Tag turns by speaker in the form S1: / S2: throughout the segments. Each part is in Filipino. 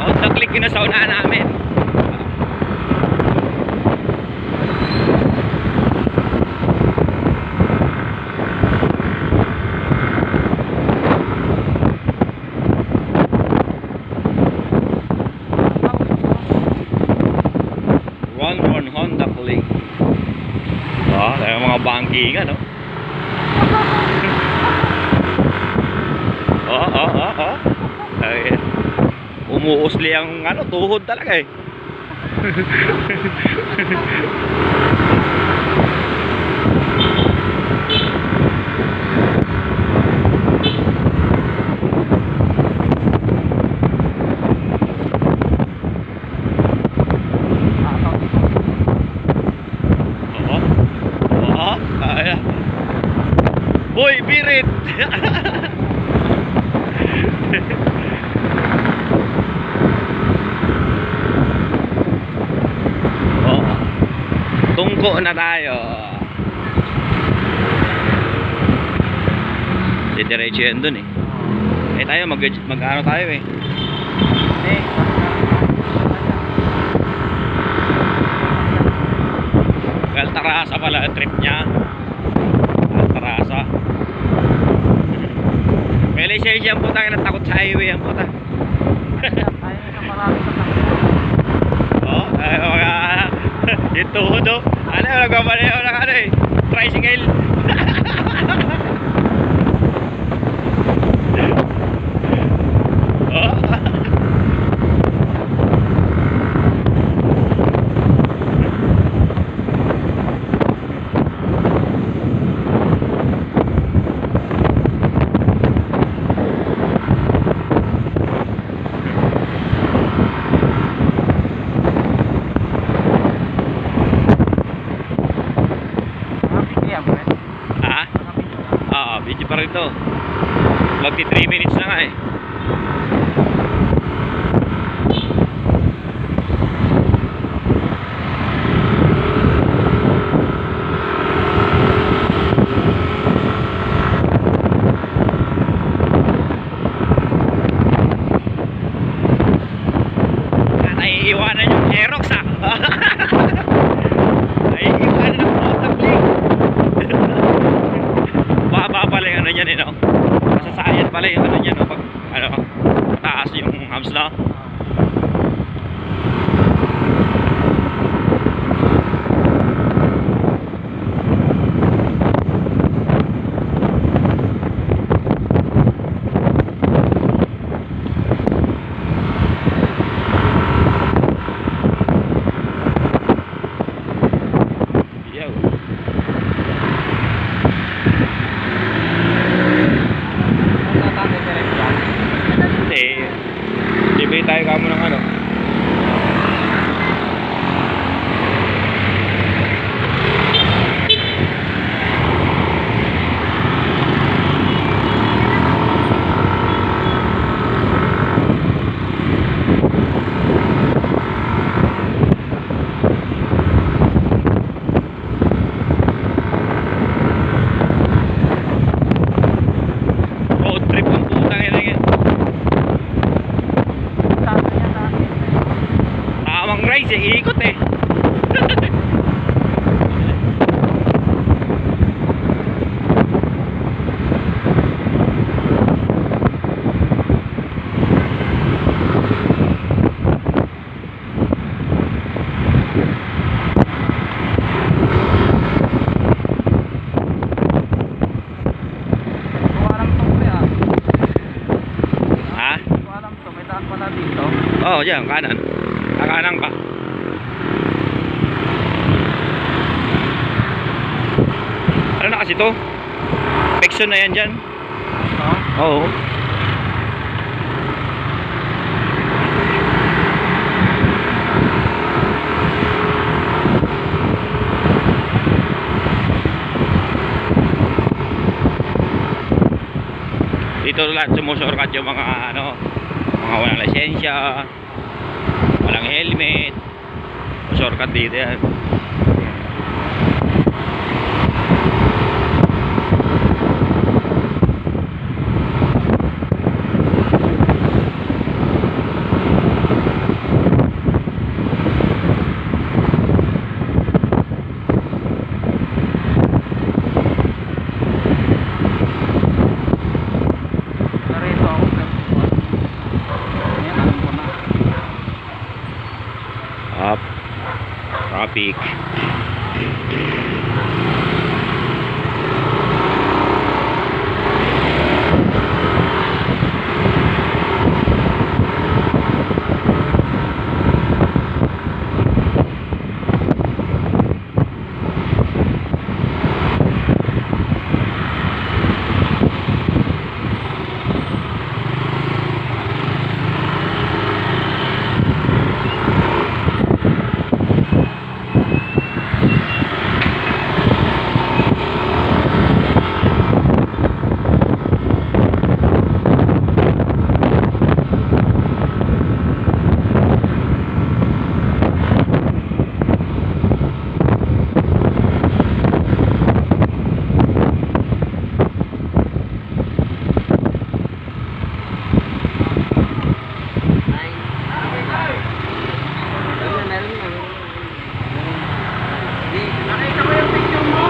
S1: Honda Click yun na sa unahan namin. Honda Click. Tayo mga bankingan, no? Ay, umuusli ang tuhod talaga eh. Boy, birit. Tungko na tayo. Diretso yan dun eh. Tayo mag-ano tayo eh. Altarasa pala trip niya. Altarasa. May lisensya ang puta, natakot sa highway ang puta. Yung tuhod o. Ano, nagpapalayo ng ano eh, tricycle. Video pa rin ito. Magti 3 minutes na nga eh. Naiiwanan yung Aerox ah. Naiiwanan yung Autoblick. Pala yung ano niyan eh, no? Masasayan pala yung ano niyan, no? Pag ano, mataas yung hams na. Bibili tayo kamo ng ano. Road trip ang putang ina yan. Guys, iikot eh. Oh, yan, kanan. Kanan ka. Ano na kasi to? Pection na yan dyan. Oo. Dito lahat sumusurkat yung mga ano, mga walang lisensya. walang helmet. Shortcut dito yan.
S2: Narito ako. Ayan, alam ko na.
S1: Up. Traffic.
S2: Nakita mo yung picture mo?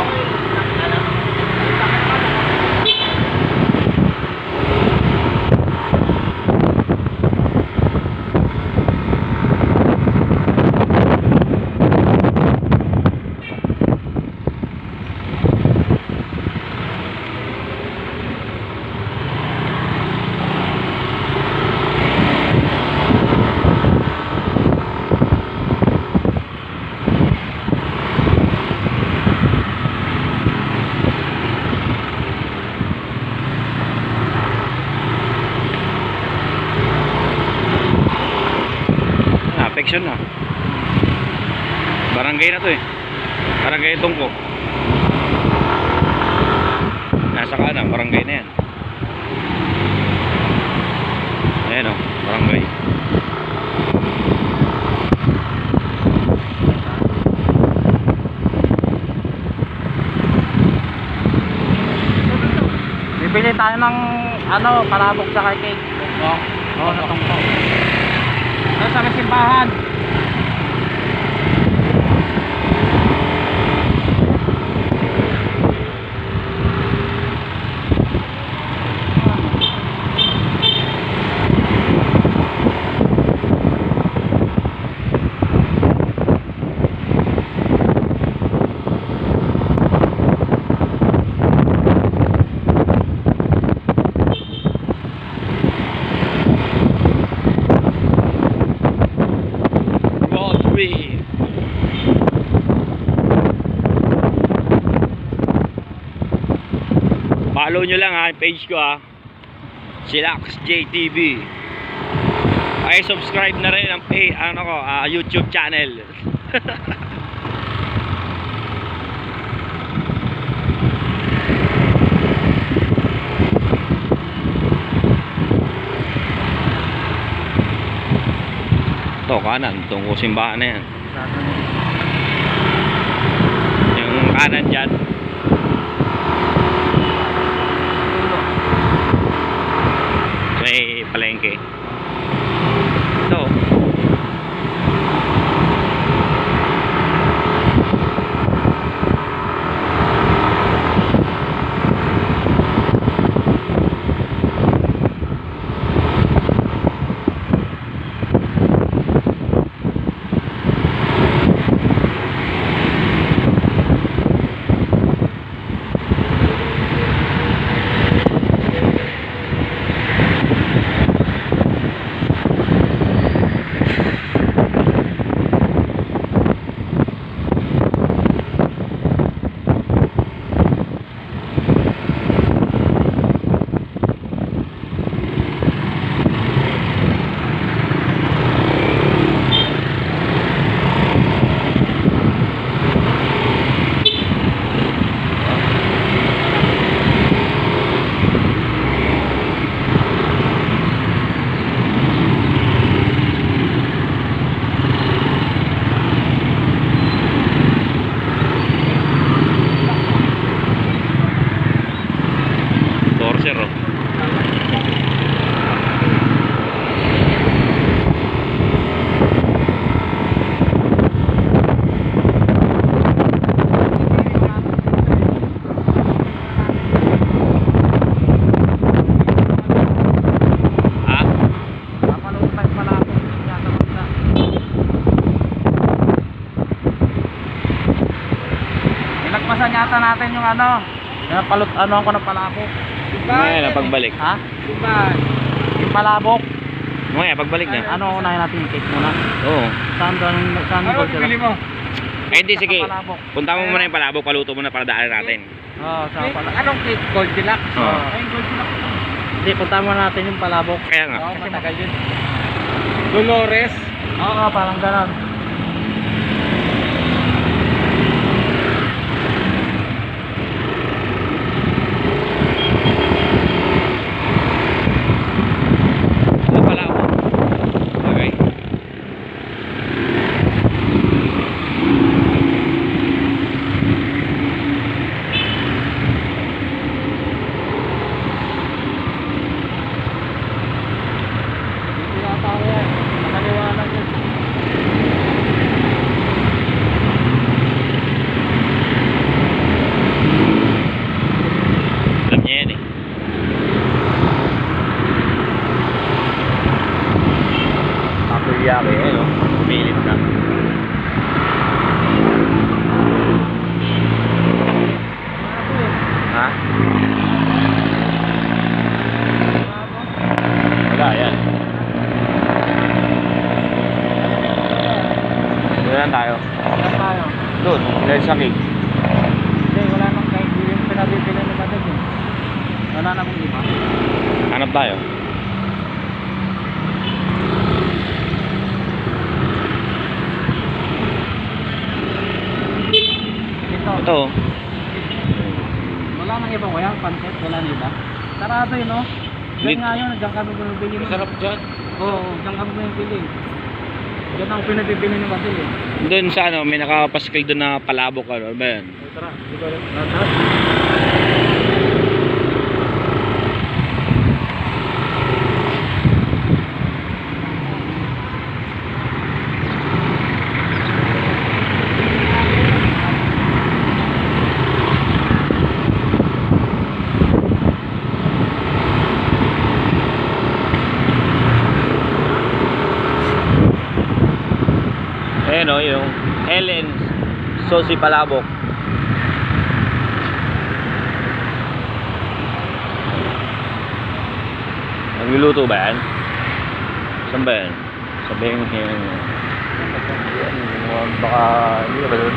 S1: Apeksyon na. Barangay na to eh. Barangay Tungkok. Nasa kanan, barangay na yan. Ayan o, barangay.
S2: Bibili tayo ng ano, palabok sa cake. Oo, natungkol. Doon sa may simbahan.
S1: Follow nyo lang ha, yung page ko ha, Chillax JTV. Ay subscribe na rin ang YouTube channel. Ito kanan, itong simbahan na yan. Yung kanan dyan, may palengke. Ito.
S2: Ingatan natin yung ano. Ano ko ng palabok.
S1: Ngayon, pagbalik.
S2: Ha? Yung palabok.
S1: Ngayon, pagbalik na.
S2: Ano unahin natin yung cake muna?
S1: Oo.
S2: Saan gold sila?
S3: mo?
S1: Ay, hindi, sige.
S2: Palabok.
S1: Punta mo muna yung palabok, paluto mo na para daanan natin.
S2: Oo, saan pala?
S3: Anong cake? Goldilocks?
S1: Oo.
S3: Ay, Goldilocks.
S2: Hindi, punta muna natin yung palabok.
S1: Kaya nga.
S3: Oo, matagal yun. Dolores?
S2: Oo, parang ganon.
S1: Yung palabok. Okay.
S2: Hindi na tayo yan. Nakaliwanag yun.
S1: Alam niya yan eh. Takoyaki eh, no? Pilip na. Ha? Wala, yan. Doon lang tayo.
S2: Saan tayo?
S1: Doon, dahil sa cake.
S2: Hindi, wala nang kahit yung pinabibili ni Madad eh. Wala na mong iba.
S1: Hanap tayo.
S2: Ito.
S1: Ito.
S2: Wala nang iba kuya, pancit, wala na iba. Sarado yun, no? Diyan nga yun, diyan kami bumibili.
S3: Masarap dyan.
S2: Oo, diyan kami bumibili. Diyan ang pinabibili ni Madad eh.
S1: Doon sa ano, may nakapaskil doon na palabok. Ano ba yan?
S2: Tara, di ba? Tara.
S1: Ayan o, yung Ellen Sosi Palabok. Nagluluto ba yan? Saan ba yan? Sabihin mo yan. Baka, hindi ka ba doon?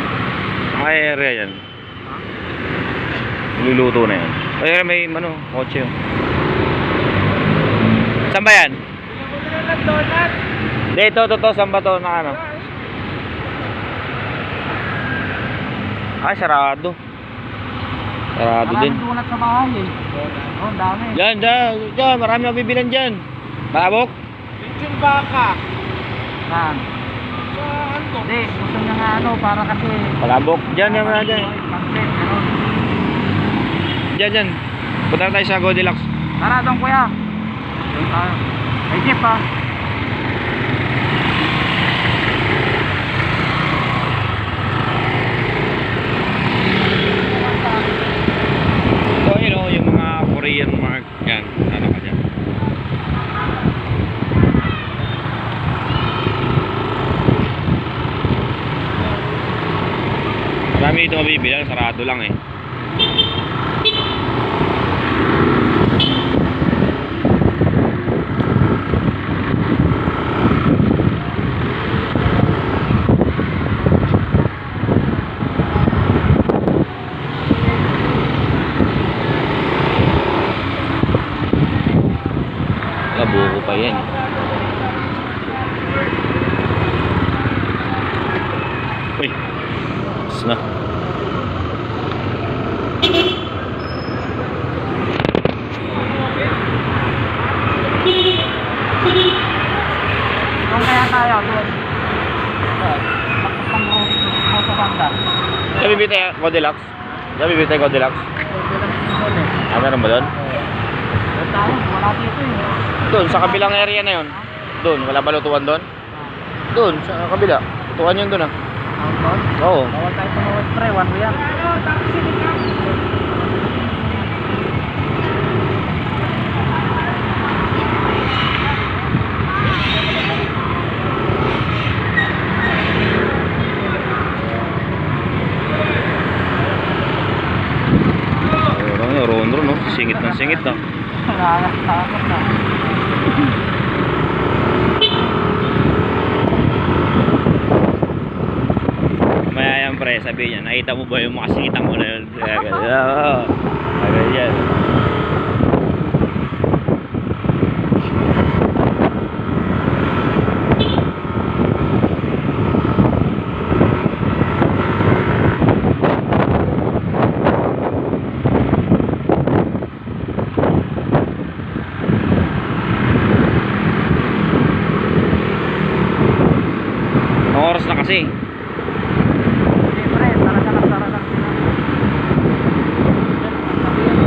S1: Ang area yan. Nagluluto na yan. Ay, may ano, kotse yun. Saan ba yan? Dito, saan ba to na ano? Ay, sarado. Sarado din.
S2: Maraming donut sa bahay eh. Oo, dami.
S1: Diyan, marami ang bibilan dyan. Palabok?
S3: Lechon baka.
S2: Saan?
S3: Sa ano?
S2: Hindi, gusto niya nga ano, para kasi...
S1: Palabok? Diyan, dyan.
S2: Pancit, gano'n.
S1: Diyan. Punta na tayo sa Goldilocks.
S2: Tara, doon kuya. Doon tayo. May jeep ah.
S1: So, yun o, yung mga Korean mark. Yan, ano ka dyan. Marami dito mabibilang, sarado lang eh. Buko pa yan. Uy. Tapos na.
S2: Doon kaya tayo, doon. Tapos ng road sa banda.
S1: Sabi tayo Goldilocks? Sabi tayo Goldilocks?
S2: Doon eh.
S1: Ah, meron ba doon?
S2: Doon tayo, wala dito eh.
S1: Doon, sa kabilang area na yun. Doon, wala ba lutuan doon? Doon, sa kabila. Lutuan yun doon ah.
S2: Doon?
S1: Oo.
S2: Bawal tayo tumawag pre, one way yan.
S1: Singit ng singit, no?
S2: Nakakatakot na.
S1: Maya yan, pre, sabi niya, nakita mo ba yung mga singitan mo na yun? Oo. Agad yan. Anong oras na kasi?
S2: Hindi pre, talaga nagsara lang sila. Sabi yan.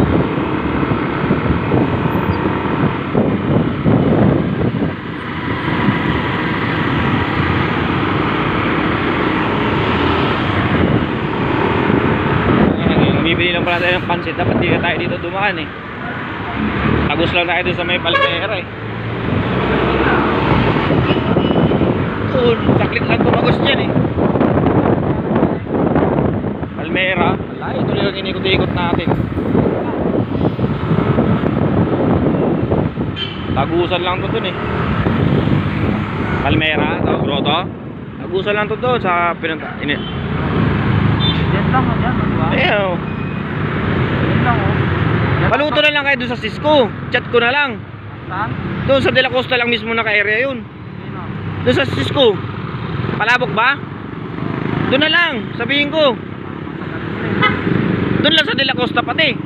S1: Bibili lang pala tayo ng pansit. Dapat di na tayo dito dumaan eh. Tagos lang tayo dun sa may Palmera eh. Oo, saklit lang tumagos dyan eh. Palmera. Wala, ito lang inikot-ikot natin. Tagusan lang to dun eh. Palmera, tawag grotto. Tagusan lang to doon sa pinunta.
S2: Yan lang o dyan, di ba?
S1: Ayan o.
S2: Yan lang o.
S1: Paluto na lang kayo doon sa Cisco. Chat ko na lang.
S2: Saan?
S1: Doon sa De La Costa lang mismo naka-area yun.
S2: Sino?
S1: Doon sa Cisco. Palabok ba? Doon na lang, sabihin ko. Doon lang sa De La Costa pati.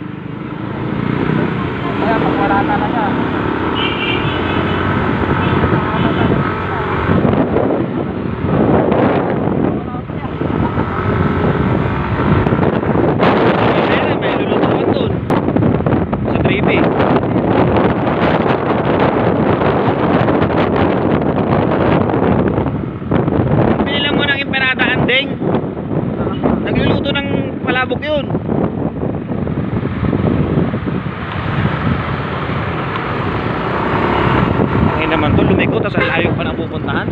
S2: Kaya pag wala talaga.
S1: May lulutuan doon. Sa 3B. Binila mo ng Emperada Andeng. Nagluluto ng palabok yun. Ngayon naman to, lumiko, tapos ang layo pa na pupuntahan.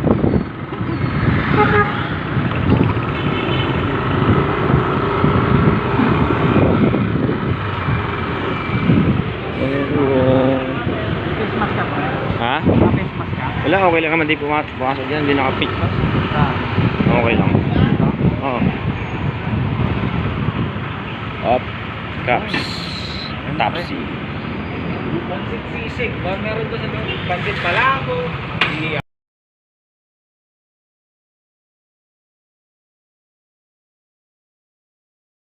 S2: Christmas ka pa.
S1: Ha?
S2: Christmas ka.
S1: Wala, okay lang naman, di pumasok dyan, hindi naka-pick.
S2: Saan?
S1: Okay lang. Oo. Up. Caps. Topsy.
S3: Pansit sisig. Meron doon sa bandit palabo.